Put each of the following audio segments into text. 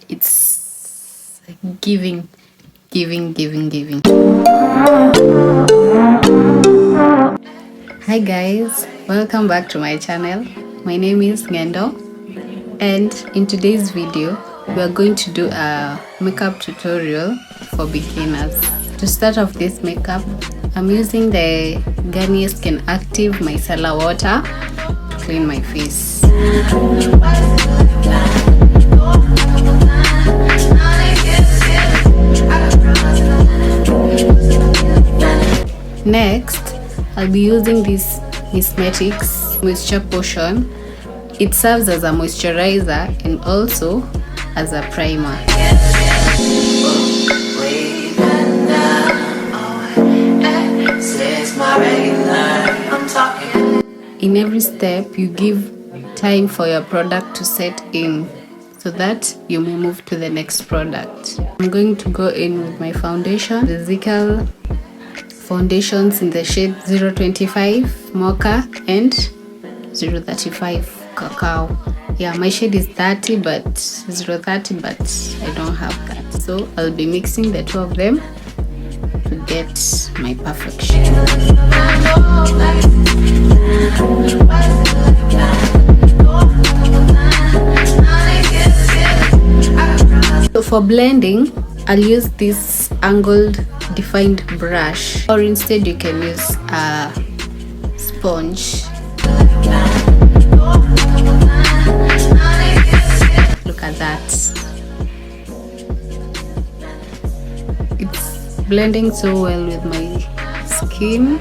It's giving. Hi guys, welcome back to my channel. My name is Ngendo, and in today's video we are going to do a makeup tutorial for beginners. To start off this makeup, I'm using the Garnier Skin Active Micellar Water to clean my face. Next, I'll be using this Cosmetics Moisture Potion. It serves as a moisturizer and also as a primer. In every step, you give time for your product to set in so that you may move to the next product. I'm going to go in with my foundation, the Zical foundations in the shade 025 Mocha and 035 Cacao. Yeah, my shade is 30 but 030, but I don't have that, so I'll be mixing the two of them to get my perfect shade. So for blending, I'll use this angled defined brush, or instead you can use a sponge. Look at that. It's blending so well with my skin.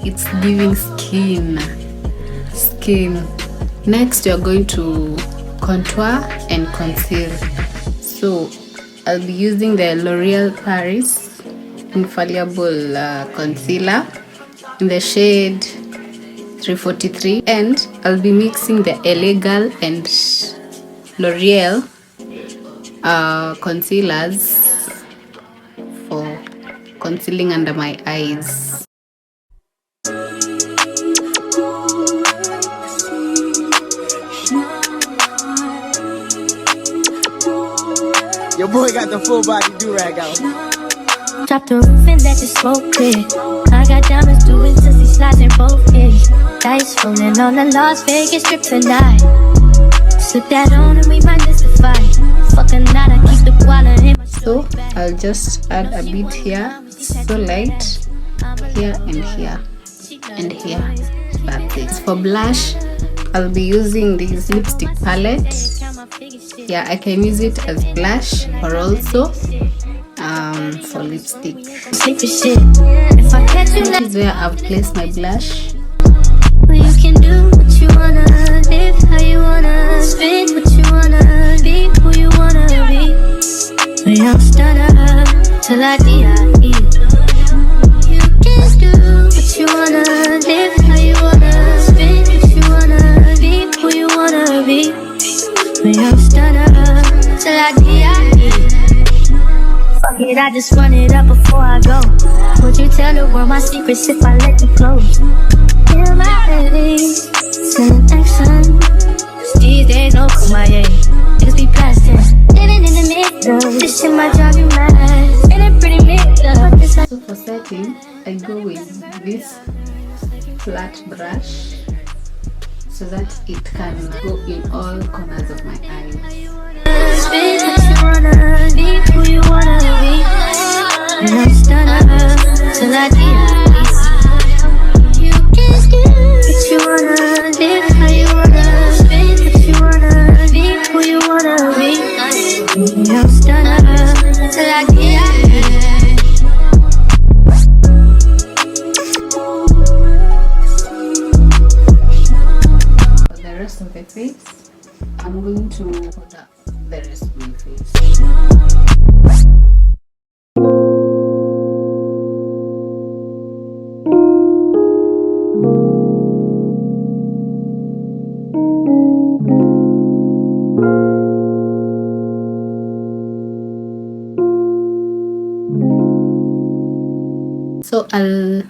It's giving skin. Next, we are going to contour and conceal. So I'll be using the L'Oreal Paris Infallible Concealer in the shade 343, and I'll be mixing the Illegal and L'Oreal concealers for concealing under my eyes. Your boy got the full body do-rag out. Drop the roof and let the smoke clear. I got diamonds doing sissy slides in both ears. Dice rolling on the Las Vegas strip tonight. Slip that on and we might miss the fight. Fucking night, I keep the koala in my. So I'll just add a bit here, so light, here and here and here. That's it. For blush, I'll be using this lipstick palette. Yeah, I can use it as blush or also for lipstick. This is where I've placed my blush. You can do what you wanna, live how you wanna, spin what you wanna, be who you wanna be. We don't start up till I die. You can do what you wanna, live how you wanna, spin what you wanna, be who you wanna be. We don't start up till I die. Fuck it, I just run it up before I go. Would you tell the world my secrets if I let you close? Feel my bellies, send action. These days no kumaye, niggas be past tense. Living in the middle, this shit might drive you mad. In a pretty middle. So for setting, I go with this flat brush so that it can go in all corners of my eyes. Spin what you wanna, be who you wanna be. And I'm stunned till I die. You can do what you wanna, live how you wanna, spin what you wanna, be who you wanna be. And I'm stunned till I die. For the rest of the face, I'm going to put up the rest of my face. So I'll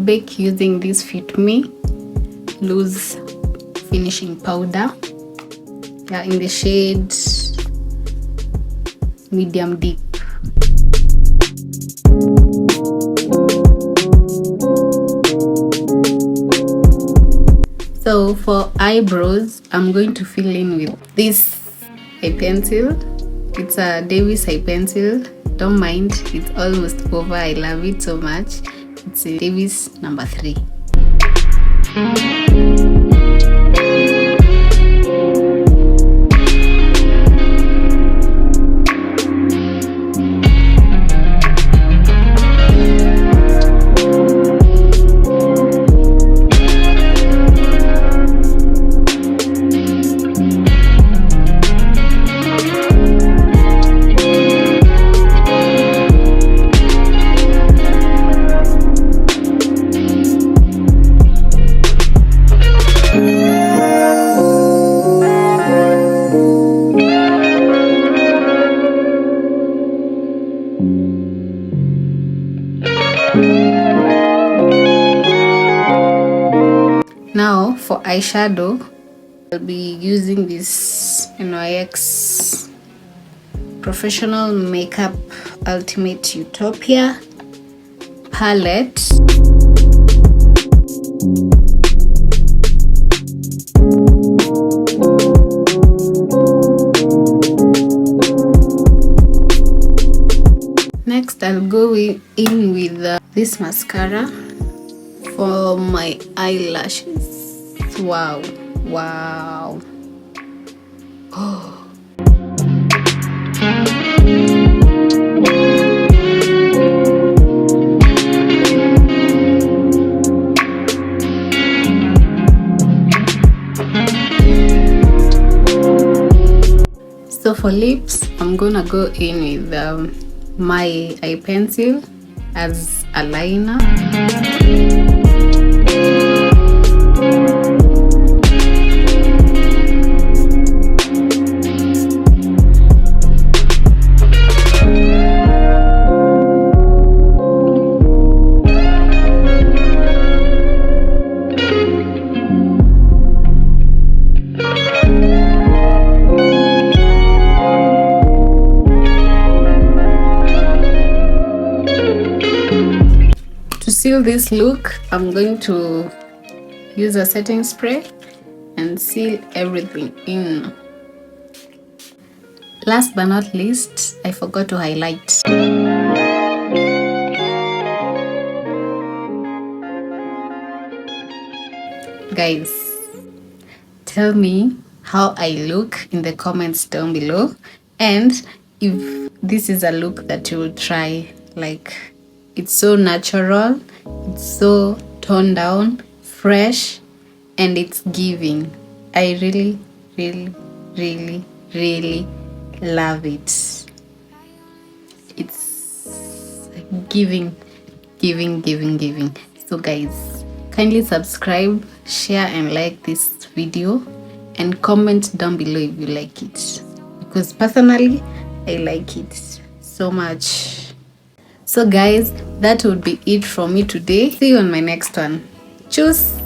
bake using this Fit Me loose finishing powder, in the shade medium deep. So for eyebrows, I'm going to fill in with this eye pencil. It's a Davis eye pencil. Don't mind, it's almost over. I love it so much. It's a Davis number 3. Now for eyeshadow, I'll be using this NYX Professional Makeup Ultimate Utopia palette. Next, I'll go in with this mascara for my eyelashes. Wow. Oh. So for lips, I'm gonna go in with my eye pencil as a liner. To seal this look, I'm going to use a setting spray and seal everything in. Last but not least, I forgot to highlight. Guys, tell me how I look in the comments down below, and if this is a look that you will try. Like, it's so natural, it's so toned down, fresh, and it's giving. I really love it. It's giving. So guys, kindly subscribe, share and like this video, and comment down below if you like it, because personally I like it so much. So guys, that would be it from me today. See you on my next one. Tschüss.